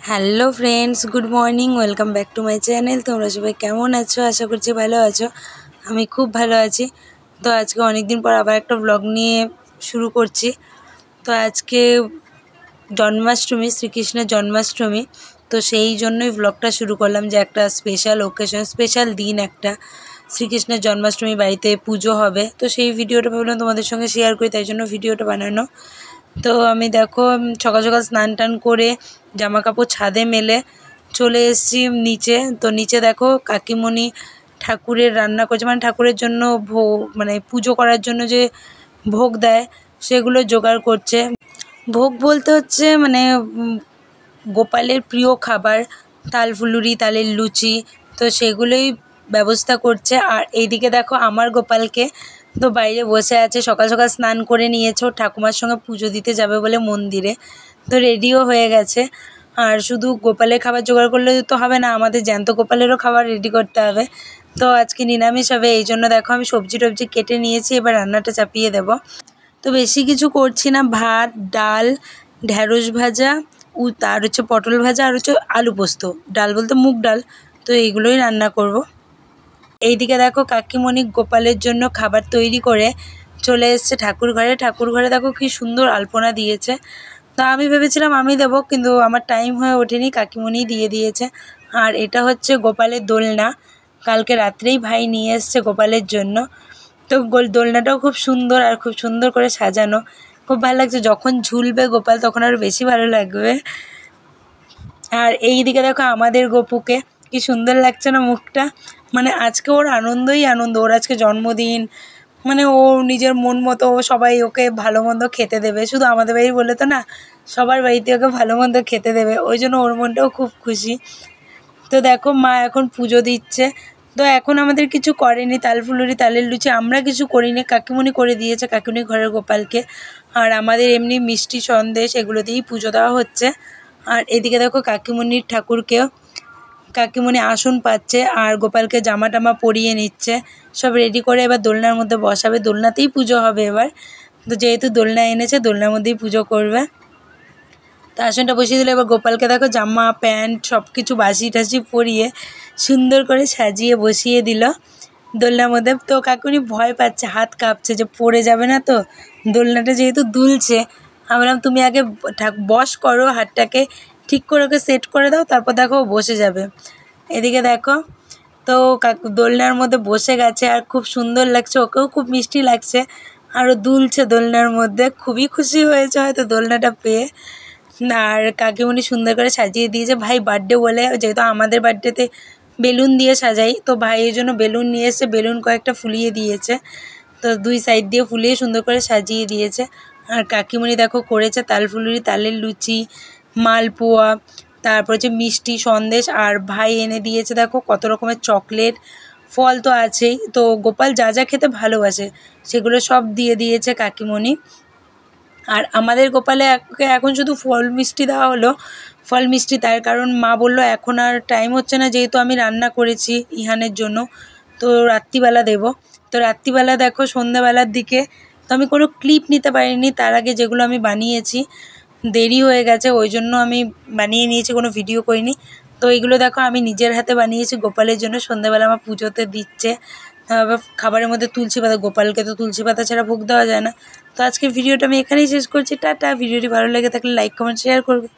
Hello friends, good morning. Welcome back to my channel. তোমরা সবাই কেমন আছো? আশা করছি ভালো আছো। আমি খুব ভালো আছি। তো আজকে অনেক দিন পর আবার একটা ব্লগ নিয়ে শুরু করছি। তো আজকে জন্মাষ্টমী, শ্রীকৃষ্ণের জন্মাষ্টমী। তো সেই জন্যই ব্লগটা শুরু করলাম যে একটা স্পেশাল ওকেশন, স্পেশাল দিন একটা, শ্রীকৃষ্ণের জন্মাষ্টমী, বাড়িতে পুজো হবে। তো সেই ভিডিওটা ভাবলাম তোমাদের সঙ্গে শেয়ার করি, তাই জন্য ভিডিওটা বানানো। তো আমি দেখো সকাল সকাল স্নান টান করে জামা কাপড় ছাদে মেলে চলে এসেছি নিচে। তো নিচে দেখো কাকিমণি ঠাকুরের রান্না করছে, মানে ঠাকুরের জন্য মানে পুজো করার জন্য যে ভোগ দেয় সেগুলো জোগাড় করছে। ভোগ বলতে হচ্ছে মানে গোপালের প্রিয় খাবার, তাল ফুলুরি, তালের লুচি, তো সেগুলোই ব্যবস্থা করছে। আর এইদিকে দেখো আমার গোপালকে তো বাইরে বসে আছে, সকাল সকাল স্নান করে নিয়েছে, ওর ঠাকুমার সঙ্গে পুজো দিতে যাবে বলে মন্দিরে। তো রেডিও হয়ে গেছে। আর শুধু গোপালের খাবার জোগাড় করলে তো হবে না, আমাদের জ্যান্ত গোপালেরও খাবার রেডি করতে হবে। তো আজকে নিরামিষ হবে, এই জন্য দেখো আমি সবজি টবজি কেটে নিয়েছি, এবার রান্নাটা চাপিয়ে দেবো। তো বেশি কিছু করছি না, ভাত, ডাল, ঢ্যাঁড়স ভাজা, আর হচ্ছে পটল ভাজা, আর হচ্ছে আলু পোস্ত, ডাল বলতে মুগ ডাল। তো এইগুলোই রান্না করব। এইদিকে দেখো কাকিমণি গোপালের জন্য খাবার তৈরি করে চলে এসছে ঠাকুর ঘরে। ঠাকুর ঘরে দেখো কি সুন্দর আলপনা দিয়েছে। তা আমি ভেবেছিলাম আমি দেবো, কিন্তু আমার টাইম হয়ে ওঠেনি, কাকিমণি দিয়ে দিয়েছে। আর এটা হচ্ছে গোপালের দোলনা, কালকে রাত্রেই ভাই নিয়ে এসছে গোপালের জন্য। তো দোলনাটাও খুব সুন্দর, আর খুব সুন্দর করে সাজানো, খুব ভালো লাগছে। যখন ঝুলবে গোপাল তখন আরও বেশি ভালো লাগবে। আর এই দিকে দেখো আমাদের গপুকে কি সুন্দর লাগছে না মুখটা, মানে আজকে ওর আনন্দই আনন্দ, ওর আজকে জন্মদিন। মানে ও নিজের মন মতো সবাই ওকে ভালো মন্দ খেতে দেবে, শুধু আমাদের বাড়ি বলে তো না, সবার বাড়িতে ওকে ভালো মন্দ খেতে দেবে, ওই জন্য ওর মনটাও খুব খুশি। তো দেখো মা এখন পুজো দিচ্ছে। তো এখন আমাদের কিছু করেনি, তাল ফুলুরি, তালের লুচি আমরা কিছু করিনি, কাকিমণি করে দিয়েছে, কাকিমণি ঘরের গোপালকে। আর আমাদের এমনি মিষ্টি সন্দেশ এগুলো দিয়েই পুজো দেওয়া হচ্ছে। আর এদিকে দেখো কাকিমণির ঠাকুরকেও, কাকিমণি আসন পাচ্ছে আর গোপালকে জামা টামা পরিয়ে নিচ্ছে, সব রেডি করে এবার দোলনার মধ্যে বসাবে। দোলনাতেই পুজো হবে এবার, তো যেহেতু দোলনা এনেছে দোলনার মধ্যেই পুজো করবে। তো আসনটা বসিয়ে দিলে এবার গোপালকে দেখো জামা প্যান্ট সব কিছু বাসি টাসি পরিয়ে সুন্দর করে সাজিয়ে বসিয়ে দিল দোলনার মধ্যে। তো কাকুনি ভয় পাচ্ছে, হাত কাঁপছে যে পড়ে যাবে না তো, দোলনাটা যেহেতু দুলছে। আমি বললাম তুমি আগে বস করো, হাতটাকে ঠিক করে ওকে সেট করে দাও, তারপর দেখো ও বসে যাবে। এদিকে দেখো তো কাকু দোলনার মধ্যে বসে গেছে, আর খুব সুন্দর লাগছে, ওকেও খুব মিষ্টি লাগছে, আরও দুলছে দোলনার মধ্যে, খুবই খুশি হয়েছে হয়তো দোলনাটা পেয়ে। আর কাকিমণি সুন্দর করে সাজিয়ে দিয়েছে, ভাই বার্থডে বলে, যেহেতু আমাদের বার্থডেতে বেলুন দিয়ে সাজাই, তো ভাই এই জন্য বেলুন নিয়ে এসে বেলুন কয়েকটা ফুলিয়ে দিয়েছে। তো দুই সাইড দিয়ে ফুলিয়ে সুন্দর করে সাজিয়ে দিয়েছে। আর কাকিমণি দেখো করেছে তাল ফুলুরি, তালের লুচি, মালপোয়া, তারপর হচ্ছে মিষ্টি সন্দেশ, আর ভাই এনে দিয়েছে দেখো কত রকমের চকলেট, ফল তো আছেই। তো গোপাল যা যা খেতে ভালোবাসে সেগুলো সব দিয়ে দিয়েছে কাকিমণি। আর আমাদের গোপালে এখন শুধু ফল মিষ্টি দেওয়া হলো, ফল মিষ্টি, তার কারণ মা বললো এখন আর টাইম হচ্ছে না, যেহেতু আমি রান্না করেছি ইহানের জন্য, তো রাত্রিবেলা দেবো। তো রাত্রিবেলা দেখো সন্ধ্যাবেলার দিকে, তো আমি কোনো ক্লিপ নিতে পারিনি, তার আগে যেগুলো আমি বানিয়েছি দেরি হয়ে গেছে, ওই জন্য আমি বানিয়ে নিয়েছি, কোনো ভিডিও করিনি। তো এইগুলো দেখো আমি নিজের হাতে বানিয়েছি গোপালের জন্য, সন্ধ্যাবেলা আমার পুজোতে দিচ্ছে। খাবারের মধ্যে তুলসী পাতা, গোপালকে তো তুলসী পাতা ছাড়া ভোগ দেওয়া যায় না। তো আজকের ভিডিওটা আমি এখানেই শেষ করছি, টাটা। ভিডিওটি ভালো লেগে থাকলে লাইক কমেন্ট শেয়ার করবে।